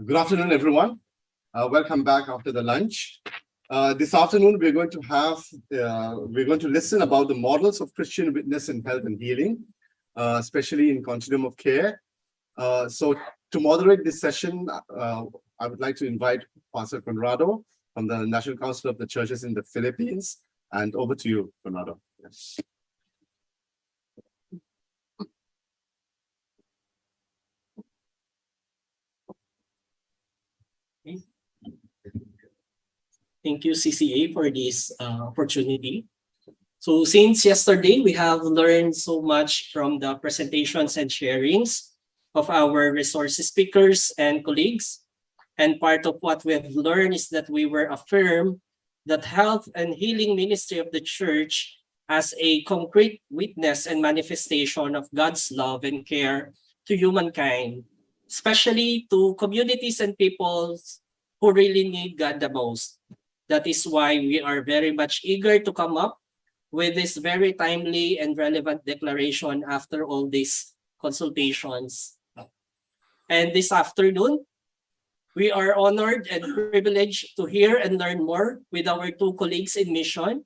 Good afternoon, everyone. Welcome back after the lunch. This afternoon, we're going to listen about the models of Christian witness in health and healing, especially in continuum of care. So to moderate this session, I would like to invite Pastor Conrado from the National Council of the Churches in the Philippines. And over to you, Conrado. Yes. Thank you, CCA, for this opportunity. So since yesterday, we have learned so much from the presentations and sharings of our resource speakers and colleagues. And part of what we have learned is that we were affirmed that health and healing ministry of the church as a concrete witness and manifestation of God's love and care to humankind, especially to communities and peoples who really need God the most. That is why we are very much eager to come up with this very timely and relevant declaration after all these consultations. And this afternoon, we are honored and privileged to hear and learn more with our two colleagues in mission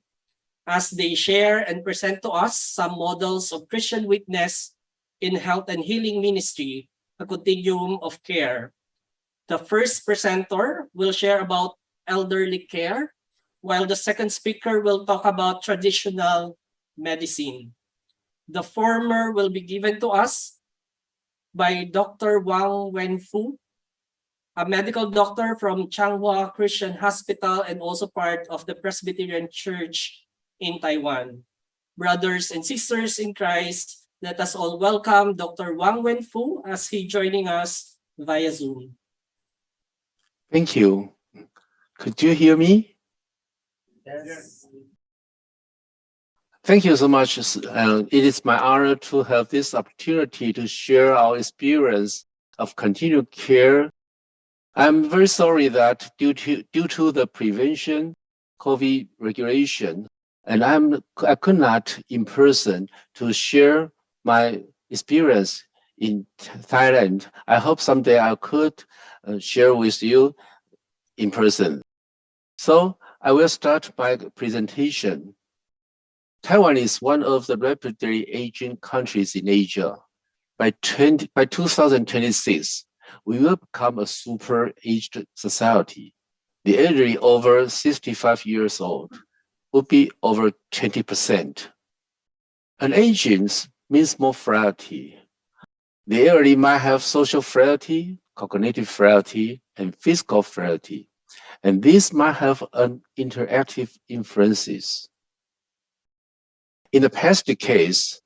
as they share and present to us some models of Christian witness in health and healing ministry, a continuum of care. The first presenter will share about elderly care, while the second speaker will talk about traditional medicine. The former will be given to us by Dr. Wang Wenfu, a medical doctor from Changhua Christian Hospital and also part of the Presbyterian Church in Taiwan. Brothers and sisters in Christ, let us all welcome Dr. Wang Wenfu as he joining us via Zoom. Thank you. Could you hear me? Yes. Thank you so much. It is my honor to have this opportunity to share our experience of continued care. I'm very sorry that due to the prevention COVID regulation, and I could not in person to share my experience in Thailand. I hope someday I could share with you in person. So I will start my presentation. Taiwan is one of the rapidly aging countries in Asia. By 2026, we will become a super aged society. The elderly over 65 years old will be over 20%. And aging means more frailty. The elderly might have social frailty, cognitive frailty, and physical frailty. And this might have an interactive influences. In the past decades,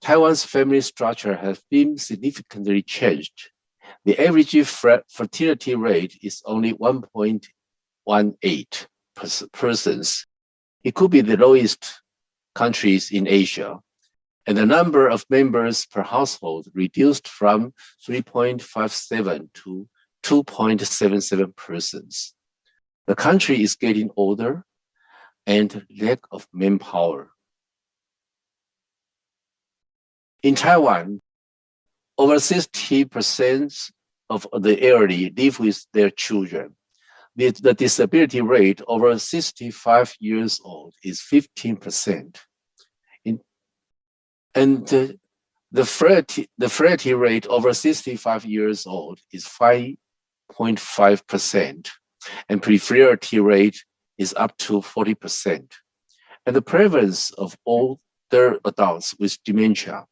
Taiwan's family structure has been significantly changed. The average fertility rate is only 1.18 persons. It could be the lowest countries in Asia. And the number of members per household reduced from 3.57 to 2.77 persons. The country is getting older and lack of manpower. In Taiwan, over 60% of the elderly live with their children. The disability rate over 65 years old is 15%. The frailty rate over 65 years old is 5.5%. And prefertility rate is up to 40%. And the prevalence of older adults with dementia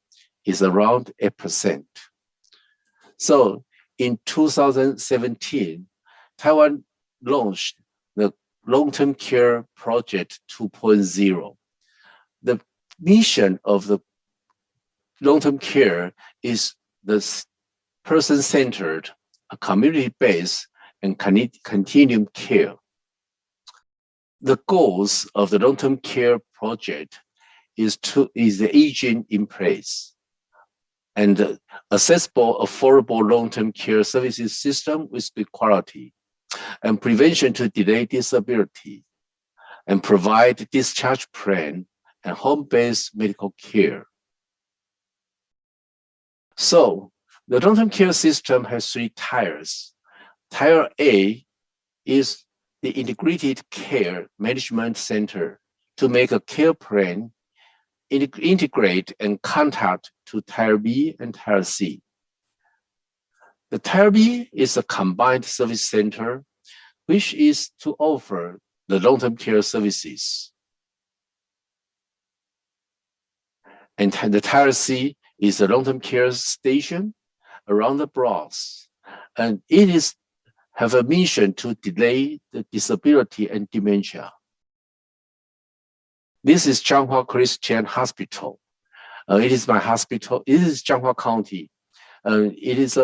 is around 8%. So in 2017, Taiwan launched the Long-Term Care Project 2.0. The mission of the long-term care is the person-centered, community-based, and continuum care. The goals of the long-term care project is the aging in place and accessible, affordable long-term care services system with good quality and prevention to delay disability and provide discharge plan and home-based medical care. So the long-term care system has three tiers. Tier A is the integrated care management center to make a care plan, integrate and contact to Tier B and Tier C. The Tier B is a combined service center, which is to offer the long-term care services. And the Tier C is a long-term care station around the blocks, and it is have a mission to delay the disability and dementia. This is Changhua Christian Hospital. It is my hospital. It is Changhua County. It is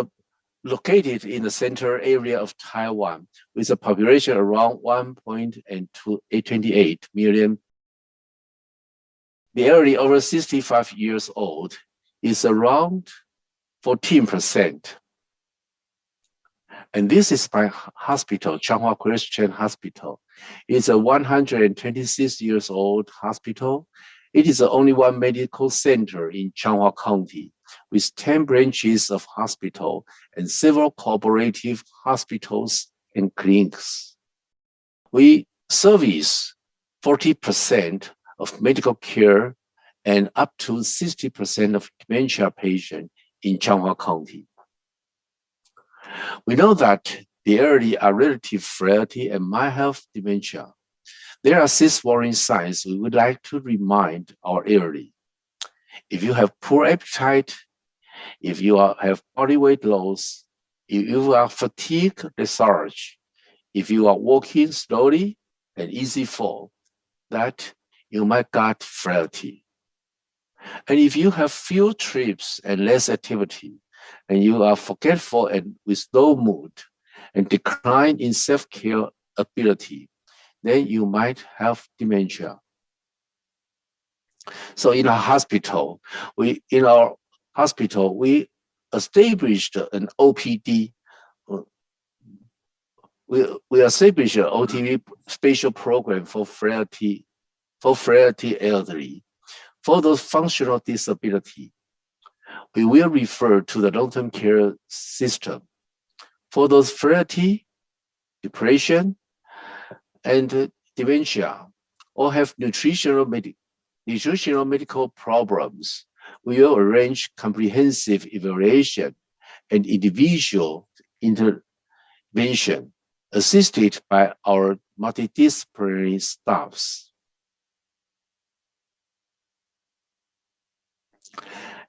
located in the central area of Taiwan with a population around 1.28 million. The elderly over 65 years old is around 14%. And this is my hospital, Changhua Christian Hospital. It's a 126 years old hospital. It is the only one medical center in Changhua County with 10 branches of hospital and several cooperative hospitals and clinics. We service 40% of medical care and up to 60% of dementia patients in Changhua County. We know that the elderly are relative frailty and might have dementia. There are 6 warning signs we would like to remind our elderly. If you have poor appetite, if you have body weight loss, if you are fatigue, lethargy, if you are walking slowly and easy fall, that you might got frailty. And if you have few trips and less activity, and you are forgetful and with low mood and decline in self-care ability, then you might have dementia. So in our hospital, we established an OPD. We established an OTV special program for frailty elderly. For those functional disability, we will refer to the long-term care system. For those frailty, depression, and dementia, or have nutritional medical problems, we will arrange comprehensive evaluation and individual intervention assisted by our multidisciplinary staffs.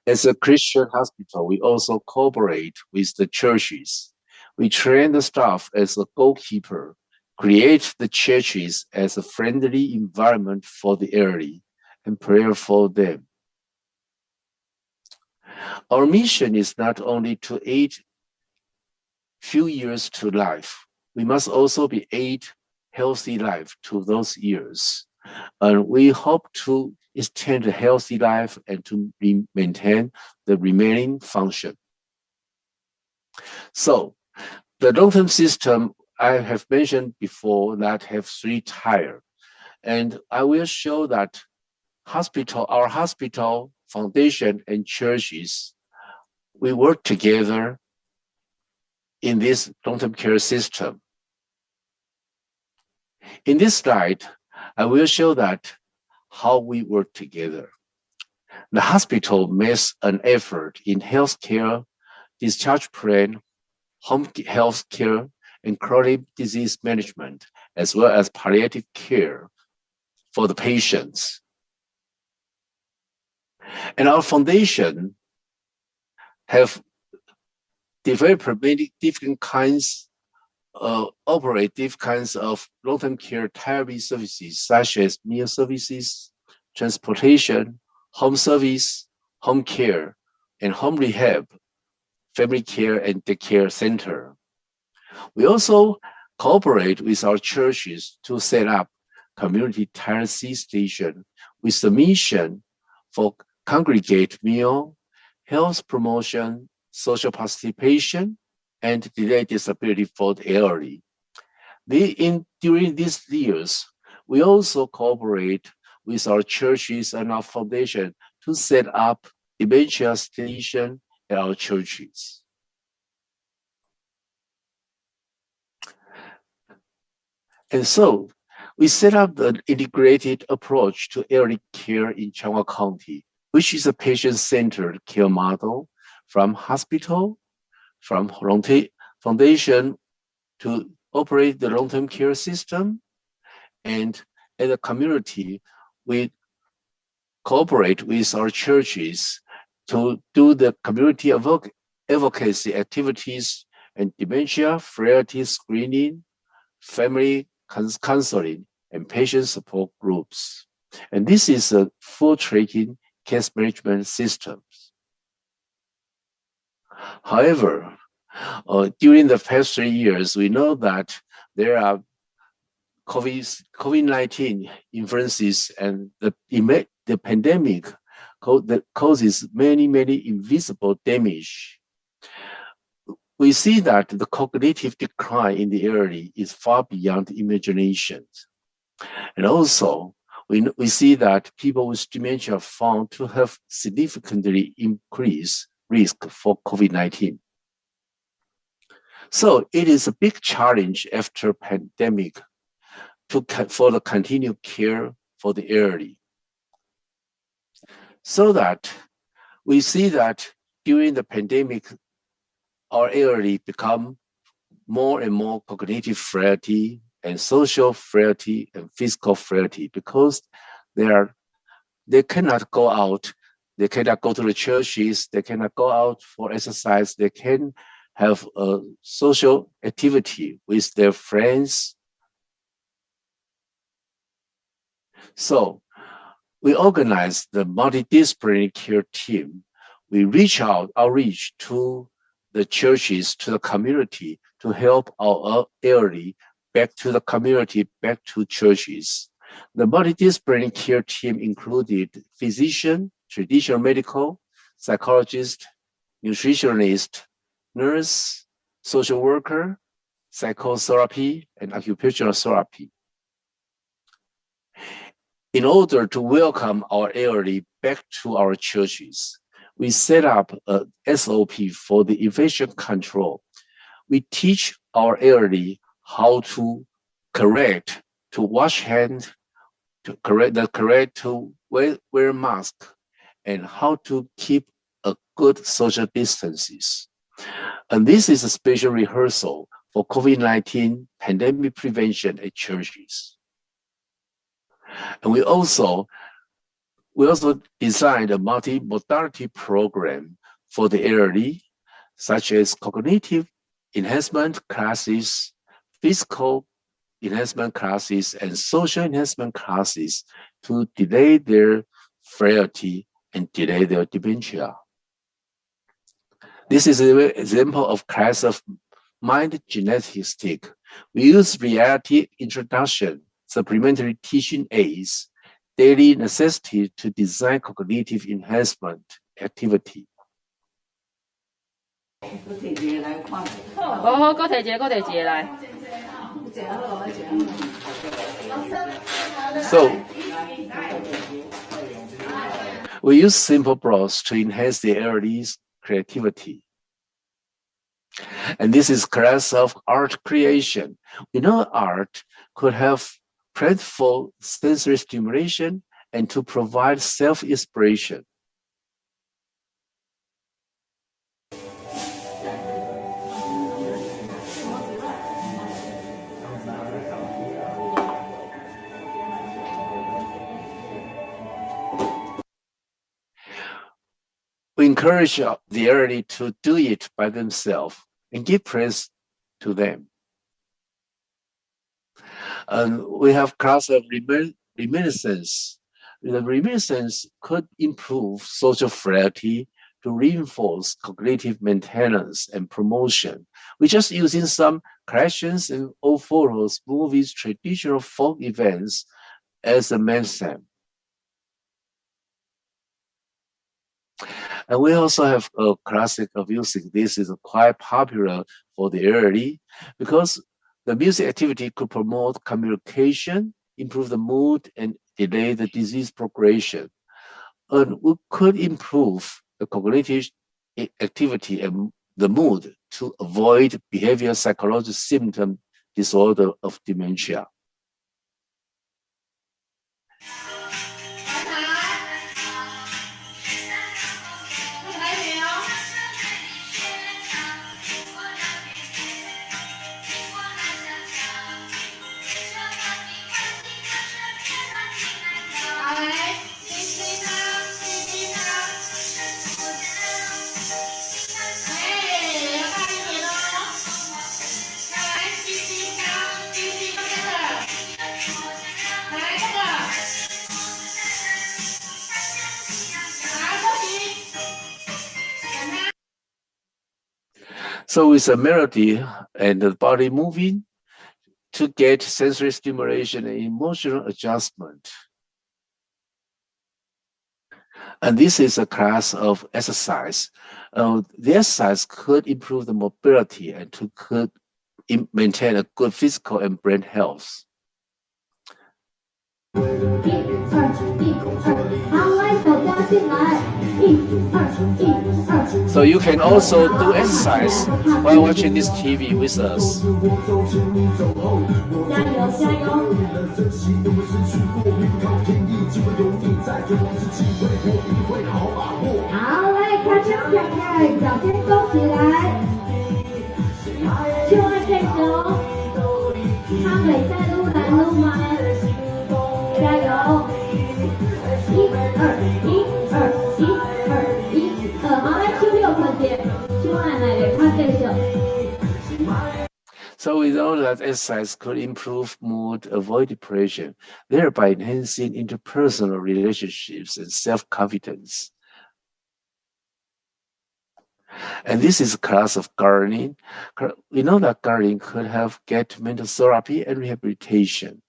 As a Christian hospital, we also cooperate with the churches. We train the staff as a goalkeeper, create the churches as a friendly environment for the elderly, and pray for them. Our mission is not only to aid few years to life, we must also be aid healthy life to those years. And we hope to extend a healthy life and to maintain the remaining function. So the long-term system I have mentioned before that have 3 tiers, and I will show that our hospital, foundation, and churches, we work together in this long-term care system. In this slide, I will show that how we work together. The hospital makes an effort in healthcare, discharge plan, home health care, and chronic disease management, as well as palliative care for the patients. And our foundation have developed many different kinds operative kinds of long-term care Tier B services, such as meal services, transportation, home service, home care, and home rehab, family care, and daycare center. We also cooperate with our churches to set up community Tier C station with the mission for congregate meal, health promotion, social participation, and delay disability for the elderly. During these years, we also cooperate with our churches and our foundation to set up dementia station at our churches. And so we set up the integrated approach to elderly care in Changhua County, which is a patient-centered care model from hospital, from foundation to operate the long-term care system. And as a community, we cooperate with our churches to do the community advocacy activities and dementia frailty screening, family counseling, and patient support groups. And this is a full tracking case management system. However, during the past 3 years, we know that there are COVID-19 influences and the pandemic that causes many invisible damage. We see that the cognitive decline in the elderly is far beyond imagination. And also, we see that people with dementia are found to have significantly increased risk for COVID-19. So it is a big challenge after pandemic for the continued care for the elderly. So that we see that during the pandemic, our elderly become more and more cognitive frailty and social frailty and physical frailty because they cannot go out, they cannot go to the churches, they cannot go out for exercise, they can have a social activity with their friends. So we organize the multidisciplinary care team. We outreach to the churches, to the community to help our elderly back to the community, back to churches. The multidisciplinary care team included physician, traditional medical, psychologist, nutritionist, nurse, social worker, psychotherapy, and occupational therapy. In order to welcome our elderly back to our churches, we set up a SOP for the infection control. We teach our elderly how to wash hands, to wear mask, and how to keep a good social distances. And this is a special rehearsal for COVID-19 pandemic prevention at churches. And we also designed a multi-modality program for the elderly, such as cognitive enhancement classes, physical enhancement classes, and social enhancement classes to delay their frailty and delay their dementia. This is an example of class of mind gymnastics. We use reality introduction, supplementary teaching aids, daily necessity to design cognitive enhancement activity. So we use simple props to enhance the elderly's creativity. And this is class of art creation. We know art could have playful sensory stimulation and to provide self-inspiration. We encourage the elderly to do it by themselves and give praise to them. And we have class of reminiscence. The reminiscence could improve social frailty to reinforce cognitive maintenance and promotion. We're just using some collections and old photos, movies, traditional folk events as a main theme. And we also have a classic of music. This is quite popular for the elderly because the music activity could promote communication, improve the mood, and delay the disease progression. And we could improve the cognitive activity and the mood to avoid behavioral psychological symptom disorder of dementia. So with a melody and the body moving to get sensory stimulation and emotional adjustment. And this is a class of exercise. The exercise could improve the mobility and could maintain a good physical and brain health. So you can also do exercise while watching this TV with us. 加油加油！好，来，开枪表演，脚先勾起来，就爱这首，他袂使愈来愈慢，加油！一二一二一二一二，好，来手六分点，就爱来咧，看这首。 So we know that exercise could improve mood, avoid depression, thereby enhancing interpersonal relationships and self-confidence. And this is a class of gardening. We know that gardening could help get mental therapy and rehabilitation.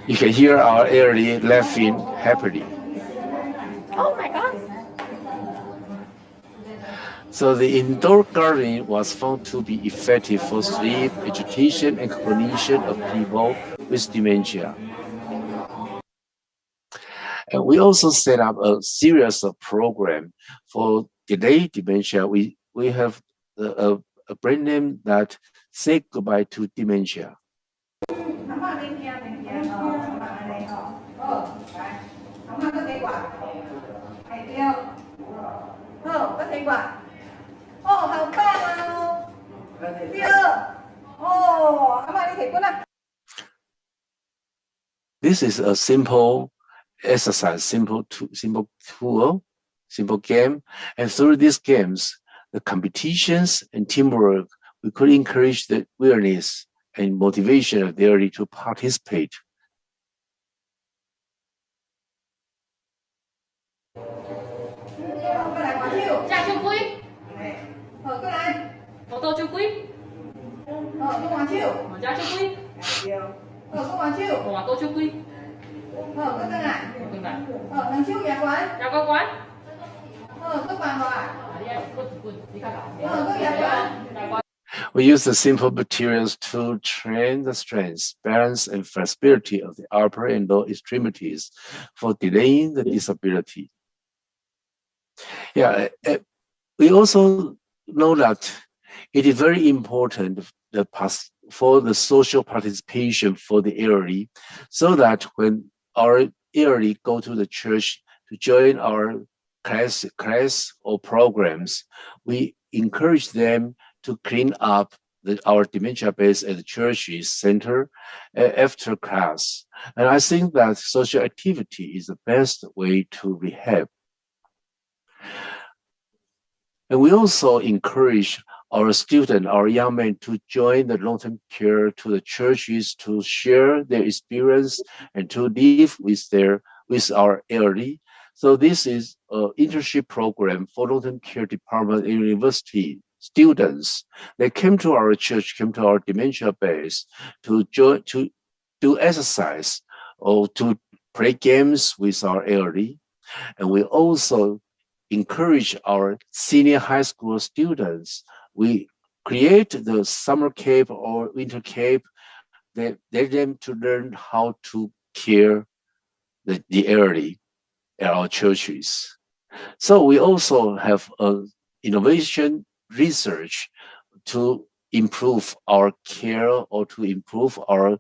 You can hear our elderly laughing happily. Oh my God! So the indoor gardening was found to be effective for sleep, education, and cognition of people with dementia. And we also set up a series of programs for delayed dementia. We have a brand name that say goodbye to dementia. This is a simple exercise, simple tool, simple game. And through these games, the competitions and teamwork, we could encourage the awareness and motivation of the elderly to participate. We use the simple materials to train the strength, balance, and flexibility of the upper and lower extremities for delaying the disability. Yeah, we also know that it is very important for the social participation for the elderly, so that when our elderly go to the church to join our class or programs, we encourage them to clean up our dementia base at the church's center after class. And I think that social activity is the best way to rehab. And we also encourage our students, our young men, to join the long-term care to the churches to share their experience and to live with our elderly. So this is an internship program for long-term care department and university students. They came to our church, came to our dementia base to do exercise or to play games with our elderly. And we also encourage our senior high school students. We create the summer camp or winter camp that let them to learn how to care the elderly at our churches. So we also have innovation research to improve our care or to improve our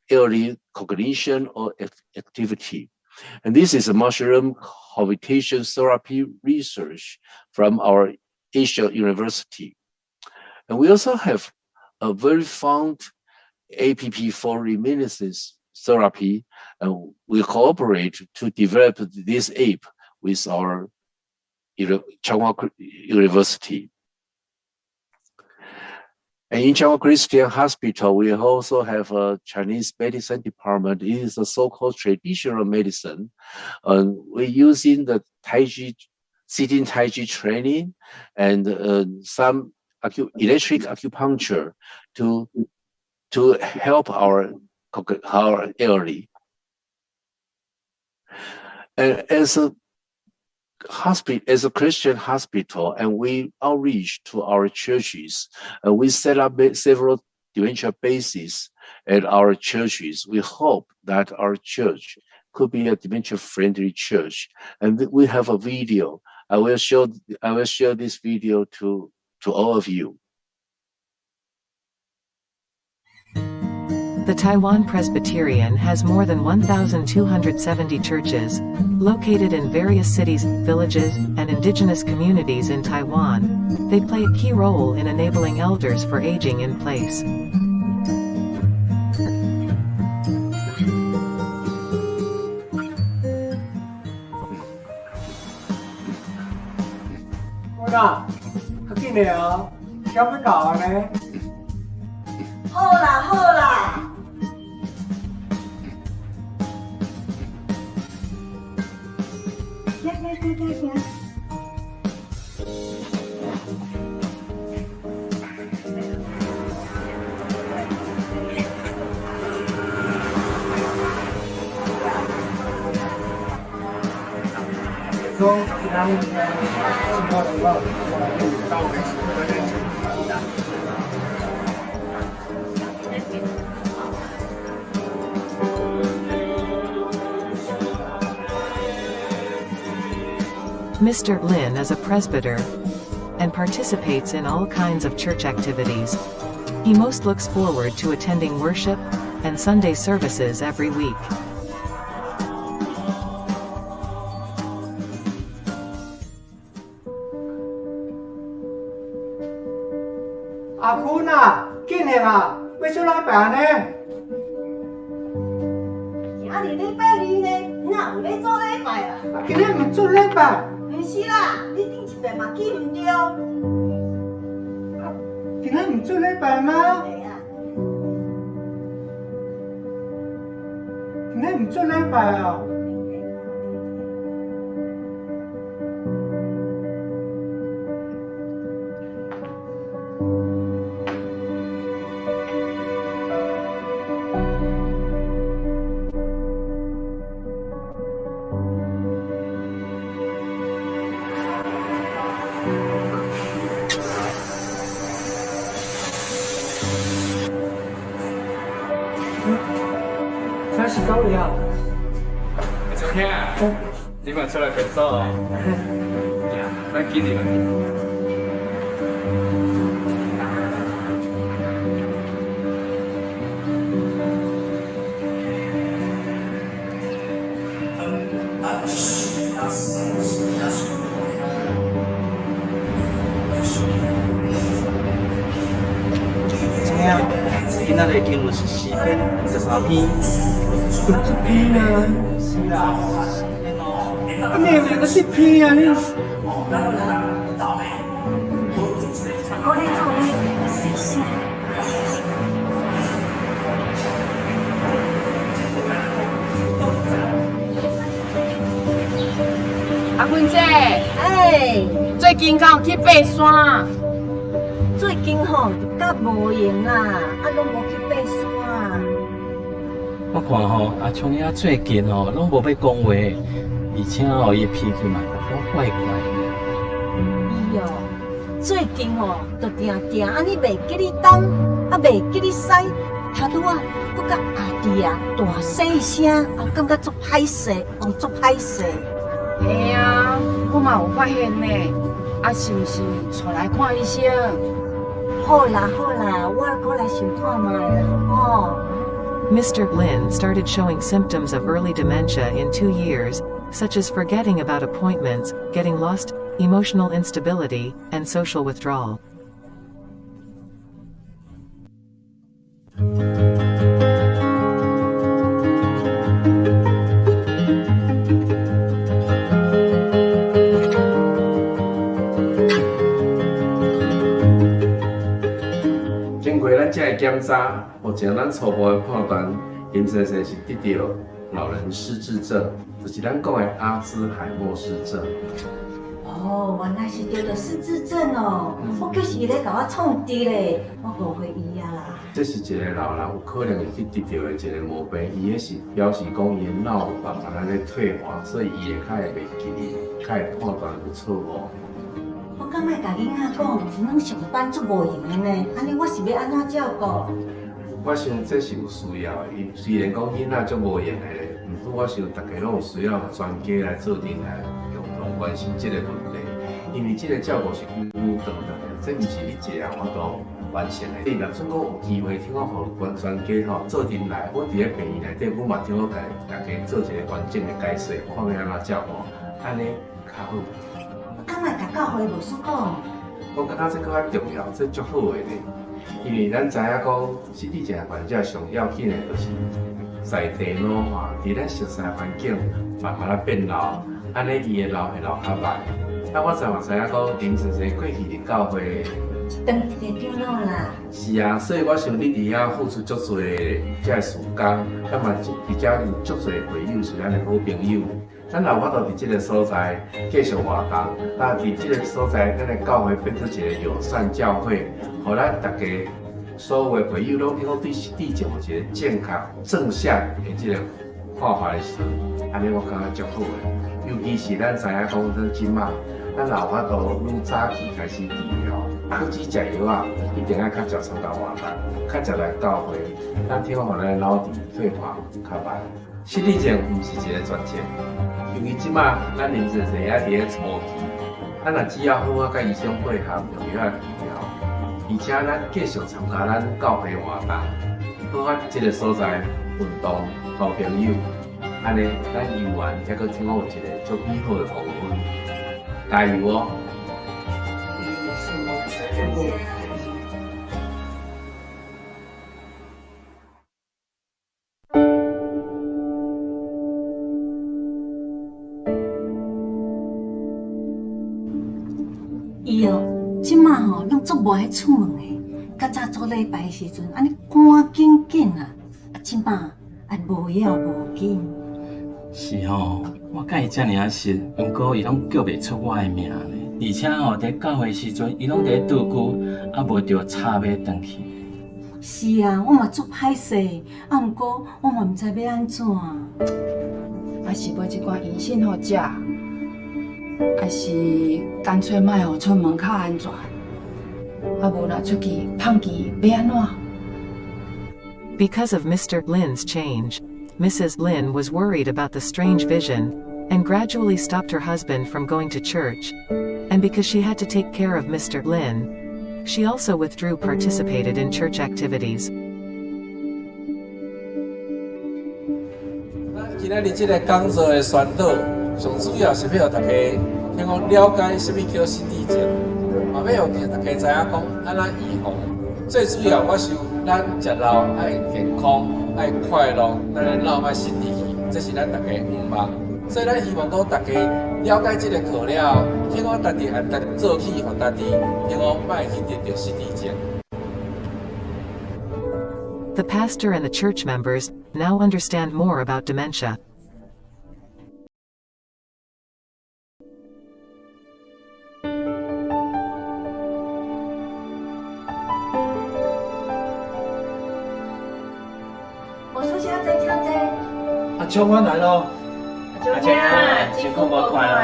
elderly cognition or activity. And this is a mushroom habitation therapy research from our Asia University. And we also have a very fun app for reminiscence therapy. And we cooperate to develop this app with our Changhua University. And in Changwon Christian Hospital, we also have a Chinese medicine department. It is a so-called traditional medicine. We're using the sitting Tai Chi training and some electric acupuncture to help our elderly. And as a Christian hospital, and we outreach to our churches, we set up several dementia bases at our churches. We hope that our church could be a dementia-friendly church. And we have a video. I will share this video to all of you. The Taiwan Presbyterian has more than 1,270 churches, located in various cities, villages, and indigenous communities in Taiwan. They play a key role in enabling elders for aging in place.好啦好啦，行。Mr. Lin is a presbyter and participates in all kinds of church activities. He most looks forward to attending worship and Sunday services every week. Akuna, kini nga, may sulay pa ne. 今日礼拜二呢，哪有咧做礼拜啦？今日唔做禮拜，唔是啦，你頂一擺嘛記唔着。今日唔做禮拜嗎？係啊，今日唔做禮拜啊？啥時到了？昨天啊，你們出來分手哦？咱記住了。怎麼樣？今仔日經文是4篇13篇。一篇啊？是啊。你係咪個一篇啊？你？我咧做咧，是是。阿君姐，哎，最近敢有去爬山？最近吼就較無閒啦，攏無去爬山。我看吼，阿聰爺最近吼攏無要講話，而且吼伊脾氣嘛攏怪怪。伊哦，最近吼就定安尼袂記你東，啊袂記你西，頭拄啊，佫甲阿弟啊大細聲，啊感覺足歹勢，哦足歹勢。嘿啊，我嘛有發現呢，啊是毋是出來看醫生？好啦好啦，我過來先看賣啦，哦。Mr. Lin started showing symptoms of early dementia in 2 years, such as forgetting about appointments, getting lost, emotional instability, and social withdrawal. 经过咱这个检查，目前咱初步的判断，林先生是得到老人失智症，就是咱讲的阿兹海默氏症。哦，原来是得到失智症哦，我计是咧甲我创治咧，我误会伊啊啦。这是一个老人有可能会去得到的一个毛病，伊迄是表示讲伊的脑慢慢咧退化，所以伊会较会袂记哩，较会判断有错误。我敢莫甲囡仔讲，是拢上班做无闲的呢，安尼我是要安怎照顾？我想这是有需要的，伊虽然讲囡仔足无闲的，毋过我想大家拢有需要专家来做阵来共同关心这个问题，因为这个照顾是久长的，这毋是你一人我都完成的。若准讲有机会听我互专家吼做阵来，我伫咧病院内底，我嘛听我大家做一个完整的解说，看要安怎照顾，安尼较好。敢莫甲教会牧师讲？我感觉这搁较重要，这足好的呢。因为咱知影讲，失智症患者上要紧的就是在地老化，伫咱熟悉的环境慢慢变老，安尼伊会老较慢。我知嘛知影讲，林先生过去伫教会当一个长老啦。是啊，所以我想你伫遐付出足多这个时间，咁嘛伫遮有足多会友是咱的好朋友。咱若有法度伫即个所在继续活动，伫即个所在，咱的教会变成一个友善教会，互咱大家所有的会友拢能够对失智症有一个健康正向的即个看法的时候，安尼我感觉足好的。尤其是咱知影讲，咱即马，咱若有法度愈早起开始治疗，不止食药啊，一定要较少参加活动，较少来教会，咱听互咱的脑皮退化较慢。失智症毋是一个绝症。因为即马咱林先生还伫咧初期，咱若只要好好甲医生配合，用药治疗，而且咱继续参加咱教会活动，好好即个所在运动交朋友，安尼咱游玩还阁听我有一个足美好的黄昏，加油哦！伊哦，即马吼拢做无爱出门的，较早做礼拜的时阵，安尼赶紧紧啊！即马啊无要无紧。是吼，我甲伊遮尔啊熟，不过伊拢叫袂出我的名呢。而且吼，伫教会时阵，伊拢伫拄久，啊无着插尾转去。是啊，我嘛足歹势，啊毋过我嘛毋知要安怎。还是买一罐银杏互食，还是干脆莫互出门较安全。啊无若出去碰见要安怎？ Because of Mr. Lin's change, Mrs. Lin was worried about the strange vision, and gradually stopped her husband from going to church. And because she had to take care of Mr. Lin, she also withdrew participated in church activities. 今仔日这个讲座的宣导，上主要是要大家听讲了解什么叫失智症，嘛要让大家知影讲安怎预防。最主要我想咱食老爱健康、爱快乐，咱的老爱失智去，这是咱大家愿望。所以咱希望讲大家了解这个课了，听讲家己按家做起，互家己听讲莫去得到失智症。 The pastor and the church members now understand more about dementia.阿秋我来咯，阿姐啊，辛苦无快乐。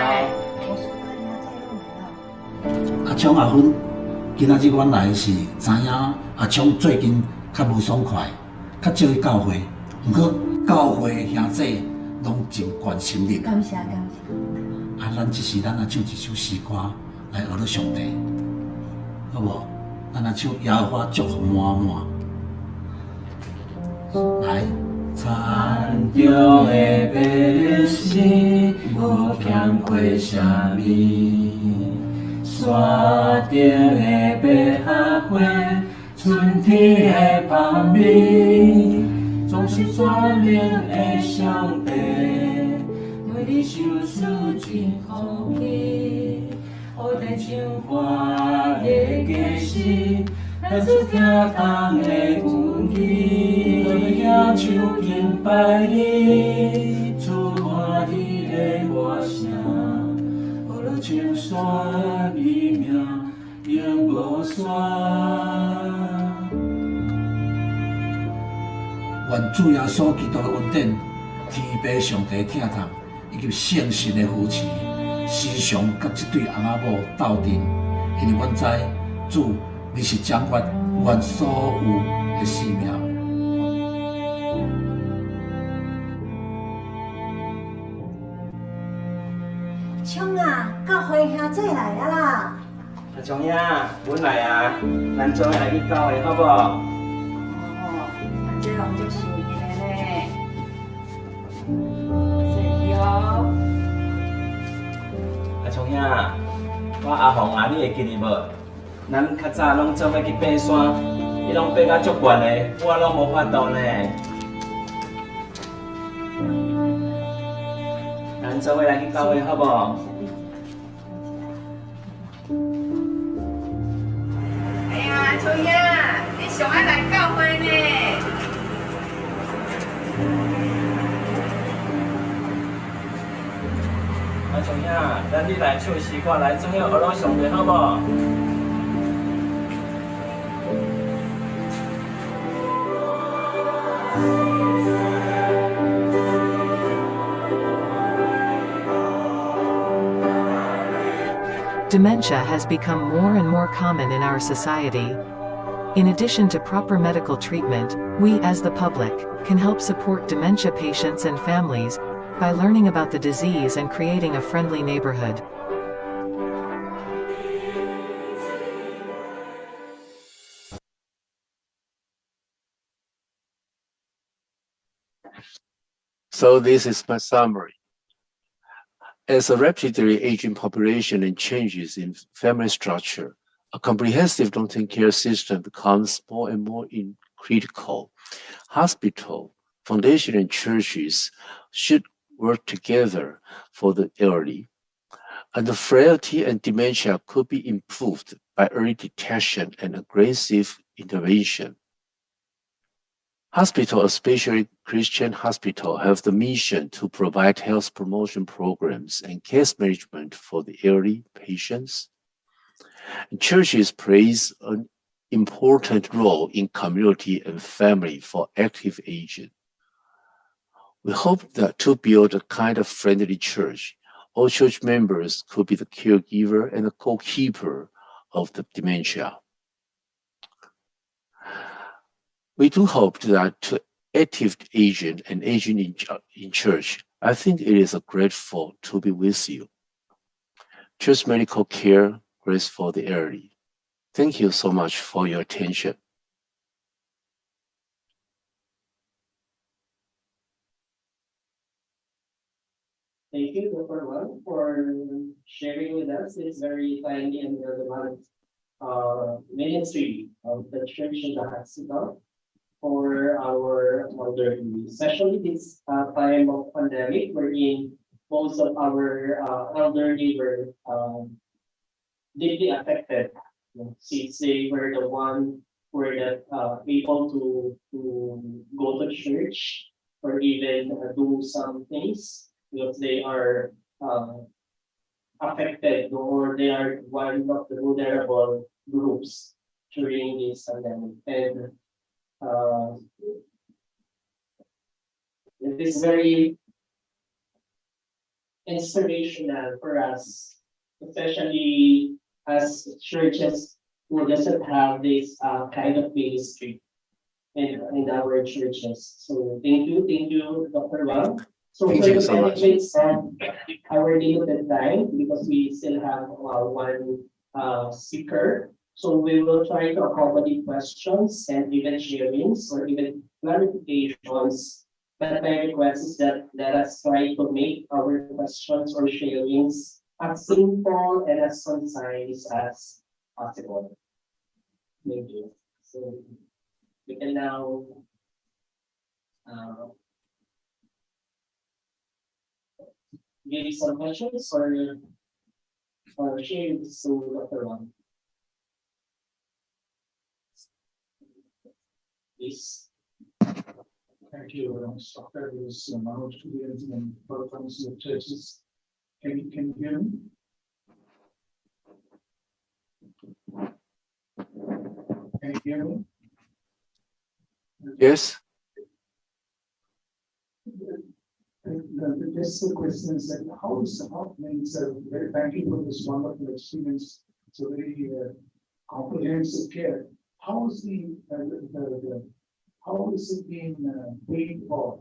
阿昌阿芬，今仔日阮来是知影阿昌最近较无爽快，较少去教会，毋过教会兄弟拢真关心你。感谢感谢。啊，咱即时咱来唱一首诗歌来学了上帝，好无？咱来唱耶和华祝福满满。来。 田中的百姓无欠亏啥物，山顶的百合花，春天的芳味，总是全能的上帝，为你受事真福气，我在唱花的假诗，咱出疼痛的运气，落野手敬拜你，出欢喜的歌声，予落唱山伊名永无山。愿主耶稣基督的恩典、天父上帝疼痛，以及圣神的扶持，时常甲这对翁仔某斗阵，因为阮知主你是掌管阮所有的生命。冲啊，教会兄弟来啊啦！阿松呀，阮来啊，咱做伙来去教会好不好？哦，这人就幸运的呢。是哦。阿松呀，我阿红啊，你会记得无？咱较早拢做伙去爬山，伊拢爬到足悬的，我拢无法度呢。咱做伙来去教会好不好？哎呀，秋叶，你上爱来教会呢？阿松呀，咱你来唱诗歌，来做伙学老上帝好不好？Dementia has become more and more common in our society. In addition to proper medical treatment, we as the public can help support dementia patients and families by learning about the disease and creating a friendly neighborhood. So this is my summary. As a rapidly aging population and changes in family structure, a comprehensive long-term care system becomes more and more critical. Hospital, foundation, and churches should work together for the elderly. And the frailty and dementia could be improved by early detection and aggressive intervention. Hospitals, especially Christian hospitals, have the mission to provide health promotion programs and case management for the elderly patients. And churches plays an important role in community and family for active aging. We hope that to build a kind of friendly church, all church members could be the caregiver and the co-keeper of the dementia. We do hope that to active aging and aging in church, I think it is grateful to be with you. Church medical care, grace for the elderly. Thank you so much for your attention. Thank you, Dr. Wang, for sharing with us this very timely and relevant ministry of the church in the hospital for our elderly, especially this time of pandemic, wherein most of our elderly were deeply affected, since they were the one who were not able to go to church or even do some things because they are affected or they are one of the vulnerable groups during this pandemic. And it is very inspirational for us, especially as churches who doesn't have this kind of ministry in our churches. So thank you, Dr. Wang. So Thank for you the so much. benefits of our limited time, because we still have one speaker, so we will try to accommodate questions and even sharings or even clarifications. But my request is that let us try to make our questions or sharings as simple and as concise as possible. Thank you. So we can now give some questions or sharings to Dr. Wang. please. Thank you. Dr. Lewis, Manoj Studios and Performance of Churches. Can you hear me? Can you hear me? Yes. This question is that how means very thank you for this wonderful experience. It's a very comprehensive care. How is how is it being paid for?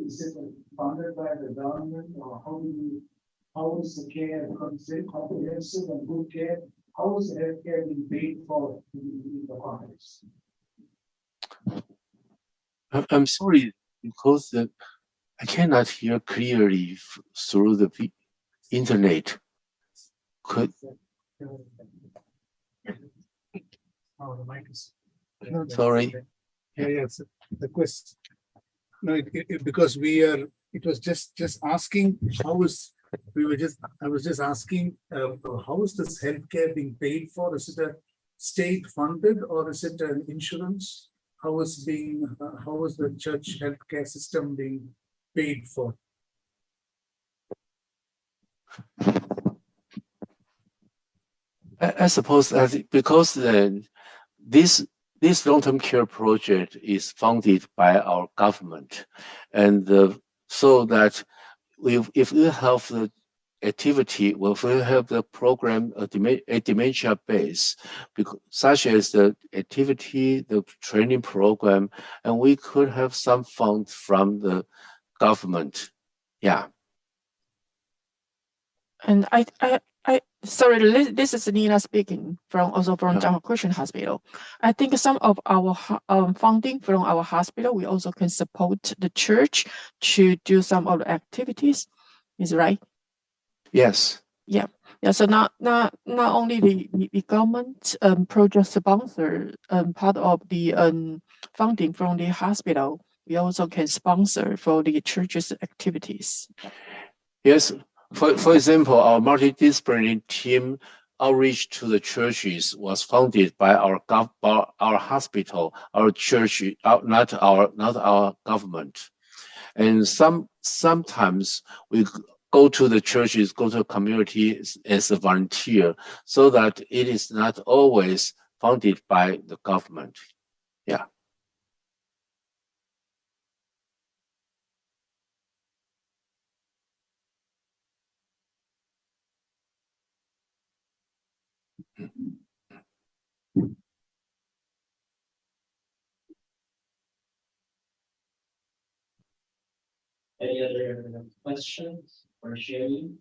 Is it funded by the government, or how is the care? Because it's very comprehensive and good care. How is the healthcare being paid for in the context? I'm sorry, because I cannot hear clearly through the internet. Could Oh, the mic is. sorry. Yeah, yes. The question. No, because it was just asking how is I was just asking how is this healthcare being paid for? Is it a state funded or is it an insurance? How is the church healthcare system being paid for? I suppose that because this long-term care project is funded by our government, and so that if we have the activity, if we have the program a dementia base, such as the activity, the training program, and we could have some funds from the government. Yeah. And sorry, this is Nina speaking from John Christian Hospital. I think some of our funding from our hospital, we also can support the church to do some of the activities. Is right? Yes. Yeah. So not only the government project sponsor part of the funding from the hospital, we also can sponsor for the church's activities. Yes. For example, our multidisciplinary team outreach to the churches was funded by our hospital, our church, not our government. And sometimes we go to the churches, go to the community as a volunteer, so that it is not always funded by the government. Yeah. Any other questions or sharing?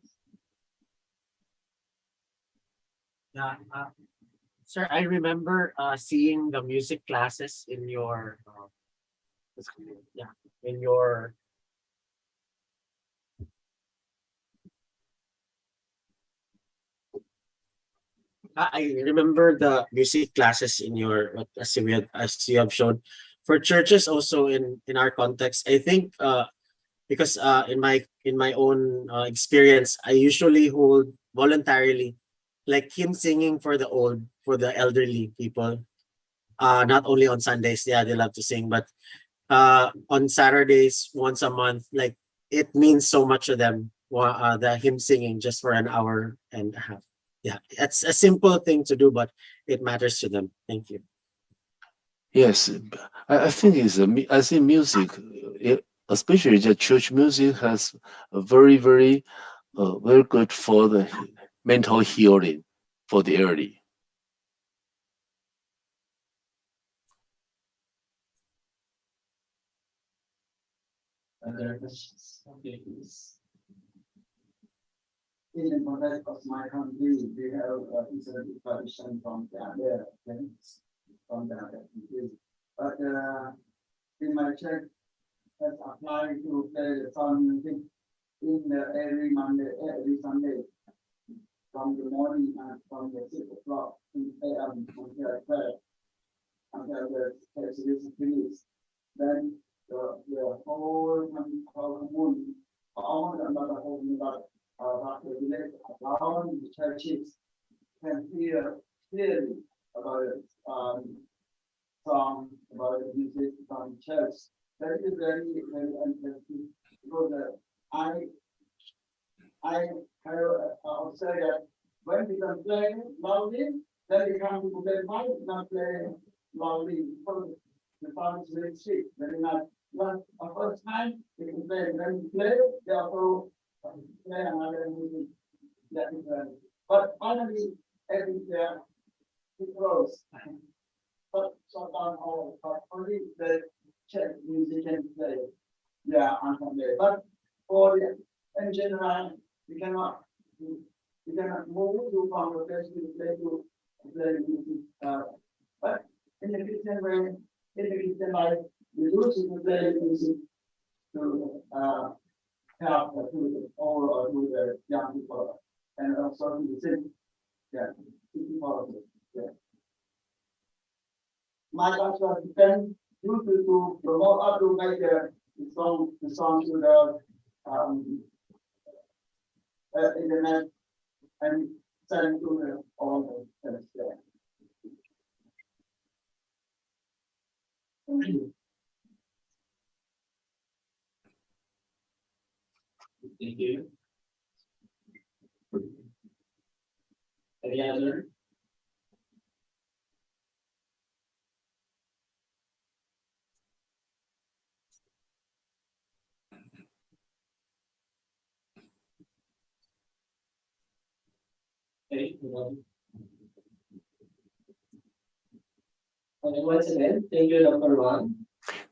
Yeah, sir, I remember seeing the music classes in your in your I remember the music classes in your as you have shown for churches also in our context. I think because in my own experience, I usually hold voluntarily like hymn singing for the elderly people. Not only on Sundays, yeah, they love to sing, but on Saturdays once a month, like it means so much to them. The hymn singing just for an hour and a half. Yeah, it's a simple thing to do, but it matters to them. Thank you. Yes, I think I think music, especially the church music, has a very good for the mental healing for the elderly. Other questions? Okay, please. In the context of my country, we have Islamic tradition from the other countries. But in my church, has applied to play the song music in every Sunday, from the morning and from the 6 o'clock in AM until the service finishes. Then the whole moon, all another whole the village around the churches can hear clearly about song about about the music from church. That is very, very interesting because I observed that when we can play loudly, then we come to play mic, not play loudly. Because the sound is very sweet, very nice. But the first time we can play, when we play, they also play another music. That is very. But finally, everywhere it goes. But sometimes all, but only the church musician play. Yeah, I'm from there. But for the in general, we cannot move to from the place to play to play music. But in the Christian way, in the Christian life, we do to play music to help to the old or to the young people, and also to the sick. Yeah, people. Yeah. My pastor depends to promote or to make the song to the internet and send to the all the things there. Thank you. Thank you. Any other? Okay. Once again, thank you, Dr. Ron,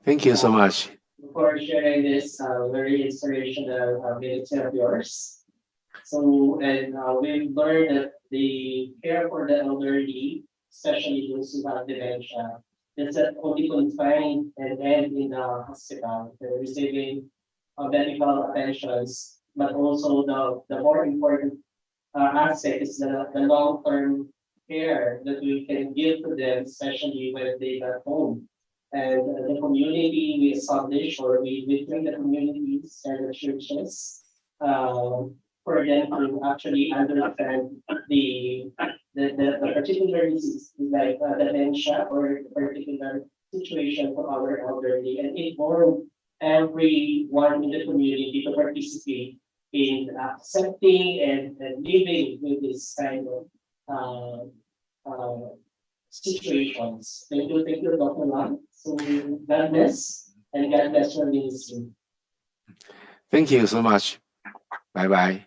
Thank you so much. for sharing this very inspirational minutes of yours. So, and we've learned that the care for the elderly, especially those who have dementia, is not only confined and end in the hospital, they're receiving medical attentions, but also the more important aspect is the long-term care that we can give to them, especially when they are home. And the community we establish, or we train the communities and the churches for them to actually understand the particular disease, like dementia or particular situation for our elderly, and inform everyone in the community to participate in accepting and living with this kind of situations. Thank you, Dr. Lam. So God bless, and God bless your ministry. Thank you so much. Bye bye.